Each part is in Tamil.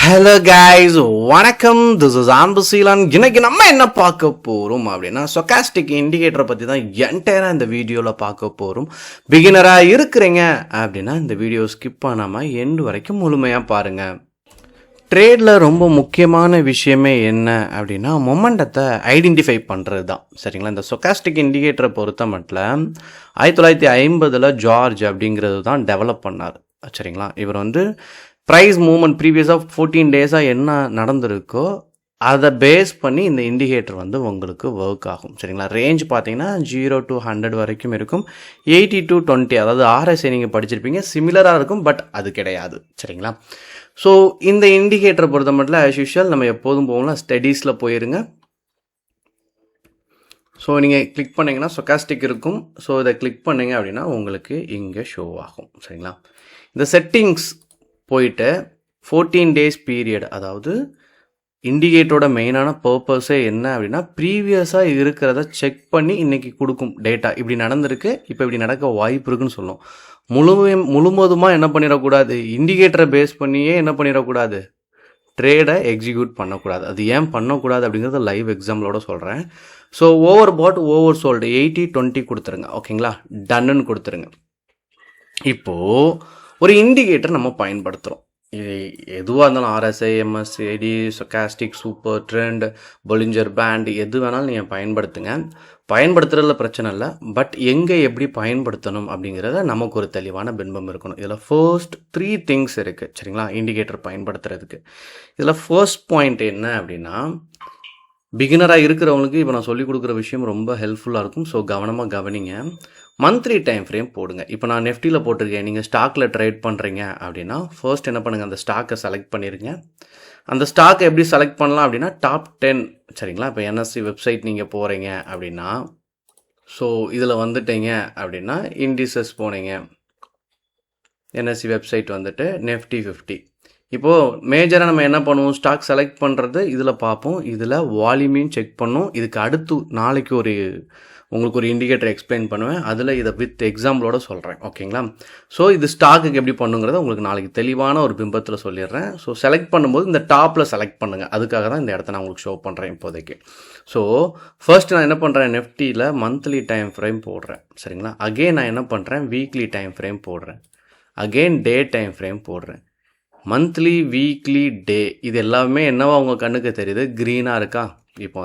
ஹலோ கைஸ், வணக்கம். This is Ambuseelan. இன்னைக்கு நம்ம என்ன பார்க்க போகிறோம் அப்படின்னா ஸ்டோகாஸ்டிக் இண்டிகேட்டரை பற்றி தான் என்டையராக இந்த வீடியோவில் பார்க்க போகிறோம். பிகினராக இருக்கிறீங்க அப்படின்னா இந்த வீடியோ ஸ்கிப் பண்ணாமல் எண்டு வரைக்கும் முழுமையாக பாருங்கள். ட்ரேடில் ரொம்ப முக்கியமான விஷயமே என்ன அப்படின்னா மொமெண்டத்தை ஐடென்டிஃபை பண்ணுறது தான். சரிங்களா? இந்த ஸ்டோகாஸ்டிக் இண்டிகேட்டரை பொறுத்த மட்டும் 1950 ஜார்ஜ் அப்படிங்கிறது தான் டெவலப் பண்ணார். சரிங்களா? இவர் ப்ரைஸ் மூவ்மெண்ட் ப்ரீவியஸாக 14 டேஸாக என்ன நடந்திருக்கோ அதை பேஸ் பண்ணி இந்த இண்டிகேட்டர் உங்களுக்கு ஒர்க் ஆகும். சரிங்களா? ரேஞ்ச் பார்த்தீங்கன்னா 0 to 100 வரைக்கும் இருக்கும். 80 to 20, அதாவது RSI நீங்கள் படிச்சிருப்பீங்க, சிமிலராக இருக்கும், பட் அது கிடையாது. சரிங்களா? ஸோ இந்த இண்டிகேட்டரை பொறுத்த மட்டும் ஆஸ் யூஷுவல் நம்ம எப்போதும் போகலாம், ஸ்டடீஸில் போயிருங்க. ஸோ நீங்கள் கிளிக் பண்ணிங்கன்னா ஸ்டோகாஸ்டிக் இருக்கும். ஸோ இதை கிளிக் பண்ணிங்க அப்படின்னா உங்களுக்கு இங்கே ஷோ ஆகும். சரிங்களா? இந்த செட்டிங்ஸ் போயிட்டு 14 டேஸ் பீரியட், அதாவது இண்டிகேட்டரோட மெயினான பர்பஸே என்ன அப்படின்னா ப்ரீவியஸாக இருக்கிறத செக் பண்ணி இன்றைக்கி கொடுக்கும் டேட்டா. இப்படி நடந்திருக்கு, இப்போ இப்படி நடக்க வாய்ப்பு இருக்குன்னு சொல்லும். முழுவதுமாக என்ன பண்ணிடக்கூடாது, இண்டிகேட்டரை பேஸ் பண்ணியே என்ன பண்ணிடக்கூடாது, ட்ரேடை எக்ஸிக்யூட் பண்ணக்கூடாது. அது ஏன் பண்ணக்கூடாது அப்படிங்கிறத லைவ் எக்ஸாம்பிளோட சொல்கிறேன். ஸோ ஓவர் பாட் ஓவர் சோல்டு 80-20 கொடுத்துருங்க. ஓகேங்களா? டன்னு கொடுத்துருங்க. இப்போது ஒரு இண்டிகேட்டர் நம்ம பயன்படுத்துகிறோம். இது எதுவாக இருந்தாலும் RSI, MACD, stochastic, super trend, Bollinger pant, எது வேணாலும் நீங்கள் பயன்படுத்துங்க. பயன்படுத்துறதுல பிரச்சனை இல்லை, பட் எங்கே எப்படி பயன்படுத்தணும் அப்படிங்கிறத நமக்கு ஒரு தெளிவான பின்பம் இருக்கணும். இதில் ஃபர்ஸ்ட் 3 திங்ஸ் இருக்குது. சரிங்களா? இண்டிகேட்டர் பயன்படுத்துறதுக்கு இதில் ஃபர்ஸ்ட் பாயிண்ட் என்ன அப்படின்னா, பிகினராக இருக்கிறவங்களுக்கு இப்போ நான் சொல்லிக் கொடுக்குற விஷயம் ரொம்ப ஹெல்ப்ஃபுல்லாக இருக்கும். ஸோ கவனமாக கவனிங்க. மந்த்லி டைம் ஃப்ரேம் போடுங்க. இப்போ நான் நெஃப்டியில் போட்டிருக்கேன். நீங்கள் ஸ்டாக்கில் ட்ரேட் பண்ணுறீங்க அப்படின்னா ஃபர்ஸ்ட் என்ன பண்ணுங்கள், அந்த ஸ்டாக்கை செலக்ட் பண்ணிடுங்க. அந்த ஸ்டாக்கை எப்படி செலக்ட் பண்ணலாம் அப்படின்னா டாப் 10. சரிங்களா? இப்போ NSE வெப்சைட் நீங்கள் போகிறீங்க அப்படின்னா, ஸோ இதில் வந்துட்டீங்க அப்படின்னா இண்டிசஸ் போனீங்க, NSE வெப்சைட் நெஃப்டி 50. இப்போது மேஜராக நம்ம என்ன பண்ணுவோம், ஸ்டாக் செலக்ட் பண்ணுறது இதில் பார்ப்போம். இதில் வால்யூமையும் செக் பண்ணும். இதுக்கு அடுத்து நாளைக்கு உங்களுக்கு ஒரு இண்டிகேட்டர் எக்ஸ்பிளைன் பண்ணுவேன். அதில் இதை வித் எக்ஸாம்பிளோட சொல்கிறேன். ஓகேங்களா? ஸோ இது ஸ்டாக்குக்கு எப்படி பண்ணுங்கிறத உங்களுக்கு நாளைக்கு தெளிவான ஒரு பிம்பத்தில் சொல்லிடுறேன். ஸோ செலக்ட் பண்ணும்போது இந்த டாப்பில் செலக்ட் பண்ணுங்கள். அதுக்காக தான் இந்த இடத்த நான் உங்களுக்கு ஷோ பண்ணுறேன் இப்போதைக்கு. ஸோ ஃபர்ஸ்ட் நான் என்ன பண்ணுறேன், நெஃப்டியில் மந்த்லி டைம் ஃப்ரேம் போடுறேன். சரிங்களா? அகெயின் நான் என்ன பண்ணுறேன், வீக்லி டைம் ஃப்ரேம் போடுறேன். அகெயின் டே டைம் ஃப்ரேம் போடுறேன். மந்த்லி, வீக்லி, டே, இது எல்லாமே என்னவா உங்கள் கண்ணுக்கு தெரியுது, க்ரீனாக இருக்கா? இப்போ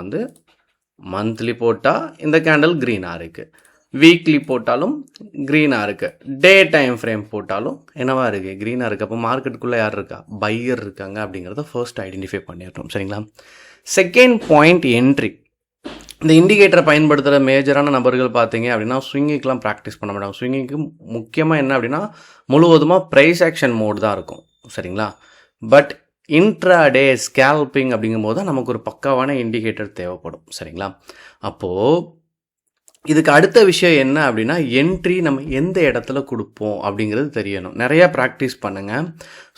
மந்த்லி போட்டால் இந்த கேண்டில் க்ரீனாக இருக்குது, வீக்லி போட்டாலும் க்ரீனாக இருக்குது, டே டைம் ஃப்ரேம் போட்டாலும் என்னவா இருக்குது, க்ரீனாக இருக்குது. அப்போ மார்க்கெட்டுக்குள்ளே யார் இருக்கா, பையர் இருக்காங்க அப்படிங்கிறத ஃபர்ஸ்ட் ஐடென்டிஃபை பண்ணிடணும். சரிங்களா? Second point, entry. இந்த இண்டிகேட்டரை பயன்படுத்துகிற மேஜரான நபர்கள் பார்த்தீங்க அப்படின்னா ஸ்விங்கிக்கெலாம் ப்ராக்டிஸ் பண்ண மாட்டாங்க. ஸ்விங்கிக்கு முக்கியமாக என்ன அப்படின்னா முழுவதுமாக ப்ரைஸ் ஆக்ஷன் மோட் தான் இருக்கும். சரிங்களா? பட் இன்ட்ராடே ஸ்கேல்பிங் அப்படிங்கும்போது தான் நமக்கு ஒரு பக்காவான இண்டிகேட்டர் தேவைப்படும். சரிங்களா? அப்போது இதுக்கு அடுத்த விஷயம் என்ன அப்படின்னா என்ட்ரி நம்ம எந்த இடத்துல கொடுப்போம் அப்படிங்கிறது தெரியணும். நிறையா ப்ராக்டிஸ் பண்ணுங்கள்.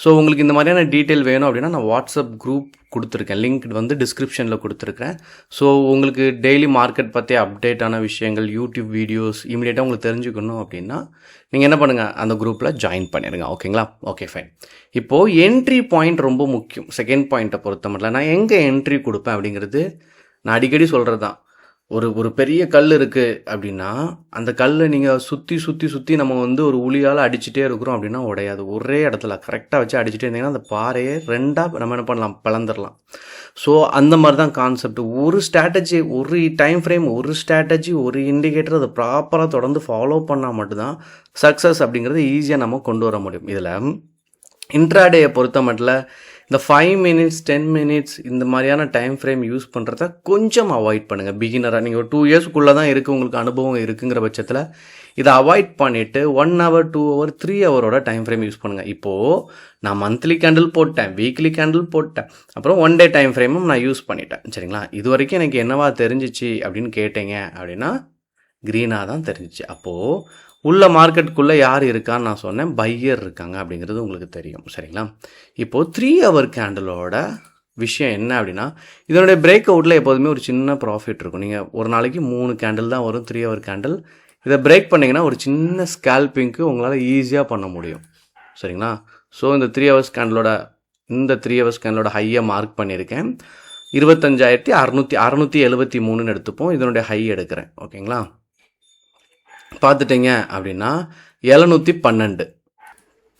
ஸோ உங்களுக்கு இந்த மாதிரியான டீட்டெயில் வேணும் அப்படின்னா நான் வாட்ஸ்அப் குரூப் கொடுத்துருக்கேன், லிங்க் டிஸ்கிரிப்ஷனில் கொடுத்துருக்கேன். ஸோ உங்களுக்கு டெய்லி மார்க்கெட் பற்றி அப்டேட்டான விஷயங்கள், யூடியூப் வீடியோஸ் இமீடியட்டாக உங்களுக்கு தெரிஞ்சுக்கணும் அப்படின்னா நீங்கள் என்ன பண்ணுங்கள், அந்த குரூப்பில் ஜாயின் பண்ணிடுங்க. ஓகேங்களா? Okay, fine. இப்போது என்ட்ரி பாயிண்ட் ரொம்ப முக்கியம். செகண்ட் பாயிண்ட்டை பொறுத்த மட்டும் நான் எங்கே என்ட்ரி கொடுப்பேன் அப்படிங்கிறது நான் அடிக்கடி சொல்கிறது தான். ஒரு பெரிய கல் இருக்குது அப்படின்னா அந்த கல்லை நீங்கள் சுற்றி நம்ம ஒரு உளியால் அடிச்சுட்டே இருக்கிறோம் அப்படின்னா உடையாது. ஒரே இடத்துல கரெக்டாக வச்சு அடிச்சுட்டே இருந்தீங்கன்னா அந்த பாறையை ரெண்டாக நம்ம என்ன பண்ணலாம், பிளந்துடலாம். ஸோ அந்த மாதிரி தான் கான்செப்ட். ஒரு ஸ்ட்ராட்டஜி, ஒரு டைம் ஃப்ரேம், ஒரு ஸ்ட்ராட்டஜி, ஒரு இண்டிகேட்டர் அதை ப்ராப்பராக தொடர்ந்து ஃபாலோ பண்ணால் மட்டும்தான் சக்ஸஸ் அப்படிங்கிறது ஈஸியாக நம்ம கொண்டு வர முடியும். இதில் இன்ட்ராடேயை பொறுத்த மட்டும் இந்த 5 minutes 10 minutes இந்த மாதிரியான டைம் ஃப்ரேம் யூஸ் பண்ணுறத கொஞ்சம் அவாய்ட் பண்ணுங்கள். பிகினராக நீங்கள் ஒரு 2 yearsக்குள்ளே தான் இருக்குது, உங்களுக்கு அனுபவம் இருக்குங்கிற பட்சத்தில் இதை அவாய்ட் பண்ணிவிட்டு 1 hour 2 hour 3 hour time frame use பண்ணுங்கள். இப்போது நான் மந்த்லி கேண்டில் போட்டேன், வீக்லி கேண்டில் போட்டேன், அப்புறம் 1 day டைம் ஃப்ரேமும் நான் யூஸ் பண்ணிட்டேன். சரிங்களா? இது வரைக்கும் எனக்கு என்னவா தெரிஞ்சிச்சு அப்படின்னு கேட்டீங்க அப்படின்னா க்ரீனாக தான் தெரிஞ்சிச்சு. அப்போது உள்ள மார்க்கெட்டுக்குள்ளே யார் இருக்கான்னு நான் சொன்னேன், பையர் இருக்காங்க அப்படிங்கிறது உங்களுக்கு தெரியும். சரிங்களா? இப்போது 3 hour கேண்டிலோட விஷயம் என்ன அப்படின்னா இதனுடைய பிரேக் அவுட்டில் எப்போதுமே ஒரு சின்ன ப்ராஃபிட் இருக்கும். நீங்கள் ஒரு நாளைக்கு 3 கேண்டில் தான் வரும், 3 hour கேண்டில். இதை பிரேக் பண்ணிங்கன்னா ஒரு சின்ன ஸ்கேல்பிங்க்கு உங்களால் ஈஸியாக பண்ண முடியும். சரிங்களா? ஸோ இந்த 3 hours கேண்டிலோட இந்த 3 ஹவர்ஸ் கேனலோட ஹையை மார்க் பண்ணியிருக்கேன். 25,673 எடுத்துப்போம். இதனுடைய ஹை எடுக்கிறேன். ஓகேங்களா? பார்த்துட்டீங்க அப்படின்னா 712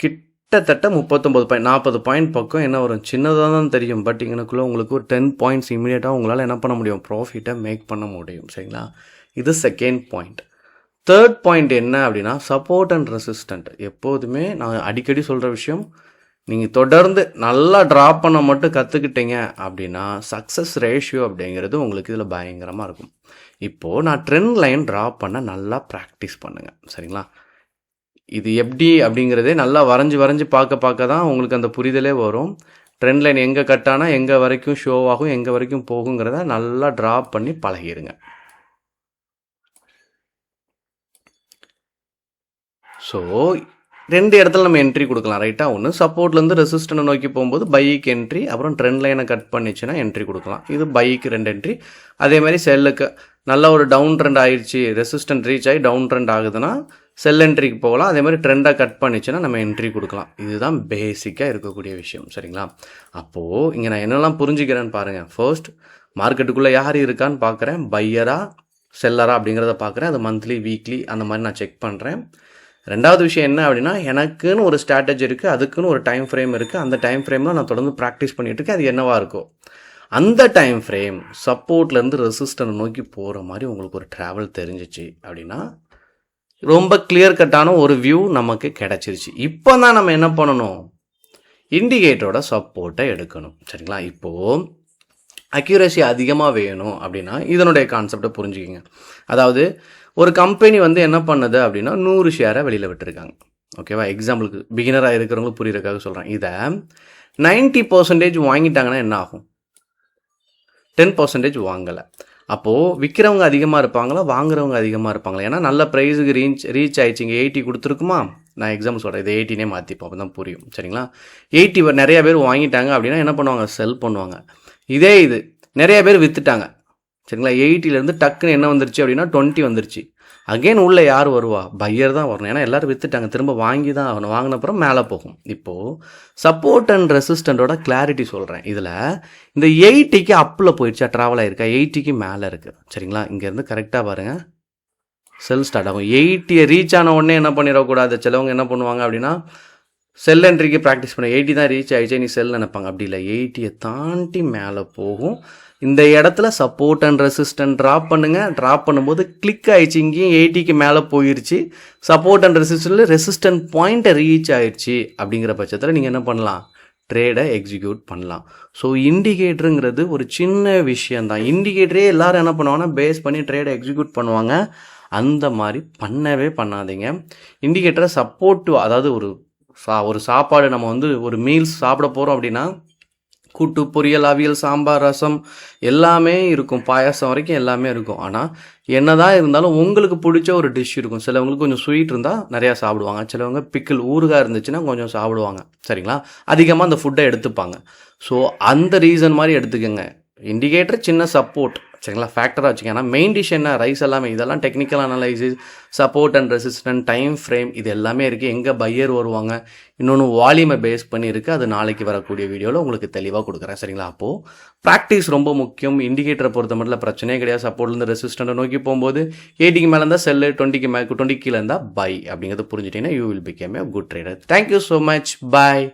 கிட்டத்தட்ட 39 பாயிண்ட் 40 பாயிண்ட் பக்கம் என்ன வரும், சின்னதாக தான் தெரியும். பட் இங்கனுக்குள்ளே உங்களுக்கு ஒரு 10 பாயிண்ட்ஸ் இமீடியட்டாக உங்களால் என்ன பண்ண முடியும், ப்ராஃபிட்டை மேக் பண்ண முடியும். சரிங்களா? இது செகண்ட் பாயிண்ட். தேர்ட் பாயிண்ட் என்ன அப்படின்னா சப்போர்ட் அண்ட் ரெசிஸ்டன்ட். எப்போதுமே நான் அடிக்கடி சொல்கிற விஷயம், நீங்கள் தொடர்ந்து நல்லா ட்ராப் பண்ண மட்டும் கற்றுக்கிட்டீங்க அப்படின்னா சக்ஸஸ் ரேஷியோ அப்படிங்கிறது உங்களுக்கு இதில் பயங்கரமாக இருக்கும். இப்போது நான் ட்ரெண்ட் லைன் ட்ராப் பண்ண நல்லா ப்ராக்டிஸ் பண்ணுங்கள். சரிங்களா? இது எப்படி அப்படிங்கிறதே நல்லா வரைஞ்சி பார்க்க தான் உங்களுக்கு அந்த புரிதலே வரும். ட்ரெண்ட் லைன் எங்கே கட்டானா எங்கே வரைக்கும் ஷோ ஆகும், எங்கே வரைக்கும் போகுங்கிறத நல்லா ட்ராப் பண்ணி பழகிடுங்க. ஸோ 2 இடத்துல நம்ம என்ட்ரி கொடுக்கலாம். ரைட்டாக? ஒன்று சப்போர்ட்லேருந்து ரெசிஸ்டன்ட் நோக்கி போகும்போது பைக்கு என்ட்ரி, அப்புறம் ட்ரெண்ட் லைனை கட் பண்ணிச்சுன்னா என்ட்ரி கொடுக்கலாம். இது பைக்கு 2 என்ட்ரி. அதேமாதிரி செல்லுக்கு நல்ல ஒரு டவுன் ட்ரெண்ட் ஆயிடுச்சு, ரெசிஸ்டன்ட் ரீச் ஆகி டவுன் ட்ரெண்ட் ஆகுதுன்னா செல் என்ட்ரிக்கு போகலாம். அதேமாதிரி ட்ரெண்டை கட் பண்ணிச்சுன்னா நம்ம என்ட்ரி கொடுக்கலாம். இதுதான் பேசிக்காக இருக்கக்கூடிய விஷயம். சரிங்களா? அப்போது இங்கே நான் என்னெல்லாம் புரிஞ்சுக்கிறேன்னு பாருங்கள். ஃபர்ஸ்ட், மார்க்கெட்டுக்குள்ளே யார் இருக்கான்னு பார்க்குறேன். பையரா செல்லரா அப்படிங்கிறத பார்க்குறேன். அது மந்த்லி வீக்லி அந்த மாதிரி நான் செக் பண்ணுறேன். ரெண்டாவது விஷயம் என்ன அப்படின்னா, எனக்குன்னு ஒரு ஸ்ட்ராட்டஜி இருக்குது, அதுக்குன்னு ஒரு டைம் ஃப்ரேம் இருக்குது. அந்த டைம் ஃப்ரேமில் நான் தொடர்ந்து ப்ராக்டிஸ் பண்ணிகிட்டு இருக்கேன். அது என்னவாக இருக்கும், அந்த டைம் ஃப்ரேம் சப்போர்ட்லேருந்து ரெசிஸ்டன்ட் நோக்கி போகிற மாதிரி உங்களுக்கு ஒரு ட்ராவல் தெரிஞ்சிச்சு அப்படின்னா ரொம்ப கிளியர் கட்டான ஒரு வியூ நமக்கு கிடச்சிருச்சு. இப்போ தான் நம்ம என்ன பண்ணணும், இண்டிகேட்டரோட சப்போர்ட்டை எடுக்கணும். சரிங்களா? இப்போது அக்யூரசி அதிகமாக வேணும் அப்படின்னா இதனுடைய கான்செப்டை புரிஞ்சுக்கிங்க. அதாவது ஒரு கம்பெனி என்ன பண்ணுது அப்படின்னா 100 ஷேரை வெளியில் விட்டுருக்காங்க. ஓகேவா? எக்ஸாம்பிளுக்கு பிகினராக இருக்கிறவங்களுக்கு புரியுறதுக்காக சொல்கிறேன். இதை 90% வாங்கிட்டாங்கன்னா என்ன ஆகும், 10% வாங்கலை. அப்போது விற்கிறவங்க அதிகமாக இருப்பாங்களா, வாங்குறவங்க அதிகமாக இருப்பாங்களா? ஏன்னா நல்ல ப்ரைஸுக்கு ரீச் ஆயிடுச்சு. இங்கே 80 கொடுத்துருக்குமா, நான் எக்ஸாம்பிள் சொல்கிறேன், இதை 80 மாற்றிப்போம், அப்போ தான் புரியும். சரிங்களா? 80 நிறையா பேர் வாங்கிட்டாங்க அப்படின்னா என்ன பண்ணுவாங்க, செல் பண்ணுவாங்க. இதே இது நிறைய பேர் விற்றுட்டாங்க. சரிங்களா? 80லேருந்து டக்குன்னு என்ன வந்துருச்சு அப்படின்னா 20 வந்துருச்சு. அகெயின் உள்ளே யார் வருவா, பையர் தான் வரணும். ஏன்னா எல்லோரும் விற்றுட்டாங்க, திரும்ப வாங்கி தான் ஆகணும். வாங்கினப்புறம் மேலே போகும். இப்போது சப்போர்ட் அண்ட் ரெசிஸ்டண்ட்டோட கிளாரிட்டி சொல்கிறேன். இதில் இந்த 80க்கு அப்பில் போயிடுச்சா, ட்ராவல் ஆகிருக்கா, 80க்கு மேலே இருக்குது. சரிங்களா? இங்கேருந்து கரெக்டாக பாருங்கள், செல் ஸ்டார்ட் ஆகும். 80 ரீச் ஆன உடனே என்ன பண்ணிடக்கூடாது, சிலவங்க என்ன பண்ணுவாங்க அப்படின்னா செல் என்ட்ரிக்கு ப்ராக்டிஸ் பண்ண 80 தான் ரீச் ஆகிடுச்சு, நீ செல் நினைப்பாங்க. அப்படி இல்லை, 80 தாண்டி மேலே போகும். இந்த இடத்துல சப்போர்ட் அண்ட் ரெசிஸ்டன்ட் ட்ராப் பண்ணுங்கள். ட்ராப் பண்ணும்போது கிளிக் ஆகிடுச்சு, இங்கேயும் 80க்கு மேலே போயிடுச்சு. சப்போர்ட் அண்ட் ரெசிஸ்டன்ட் பாயிண்ட்டை ரீச் ஆகிடுச்சு. அப்படிங்கிற பட்சத்தில் நீங்கள் என்ன பண்ணலாம், ட்ரேடை எக்ஸிக்யூட் பண்ணலாம். ஸோ இண்டிகேட்டருங்கிறது ஒரு சின்ன விஷயந்தான். இண்டிகேட்டரே எல்லோரும் என்ன பண்ணுவாங்கன்னா பேஸ் பண்ணி ட்ரேடை எக்ஸிக்யூட் பண்ணுவாங்க. அந்த மாதிரி பண்ணவே பண்ணாதீங்க. இண்டிகேட்டரை சப்போர்ட்டிவ், அதாவது ஒரு சாப்பாடு நம்ம ஒரு மீல்ஸ் சாப்பிட போகிறோம் அப்படின்னா கூட்டு, பொரியல், அவியல், சாம்பார், ரசம் எல்லாமே இருக்கும், பாயாசம் வரைக்கும் எல்லாமே இருக்கும். ஆனால் என்னதான் இருந்தாலும் உங்களுக்கு பிடிச்ச ஒரு டிஷ் இருக்கும். சிலவங்களுக்கு கொஞ்சம் ஸ்வீட் இருந்தால் நிறையா சாப்பிடுவாங்க, சிலவங்க பிக்கிள் ஊறுகாய் இருந்துச்சுன்னா கொஞ்சம் சாப்பிடுவாங்க. சரிங்களா? அதிகமாக அந்த ஃபுட்டை எடுத்துப்பாங்க. ஸோ அந்த ரீசன் மாதிரி எடுத்துக்கோங்க. இண்டிகேட்டர் சின்ன சப்போர்ட், சரிங்களா, ஃபேக்டராக வச்சுக்கோங்க. ஆனால் மெயின் டிஷ் என்ன, ரைஸ் எல்லாமே, இதெல்லாம் technical analysis, support and resistant, time frame, இது எல்லாமே இருக்குது. எங்கே பையர் வருவாங்க, இன்னொன்று வால்யூமை பேஸ் பண்ணி இருக்குது. அது நாளைக்கு வரக்கூடிய வீடியோவில் உங்களுக்கு தெளிவாக கொடுக்குறேன். சரிங்களா? அப்போது ப்ராக்டிஸ் ரொம்ப முக்கியம். இண்டிகேட்டரை பொறுத்த மட்டும் பிரச்சனையே கிடையாது. சப்போர்ட்லேருந்து ரெசிஸ்டண்ட்டை நோக்கி போகும்போது 80க்கு மேலே இருந்தால் செல்லு, 20 கீழே இருந்தால் பை அப்படிங்கிறது புரிஞ்சுட்டிங்கன்னா you will become a good trader. Thank you so much. Bye.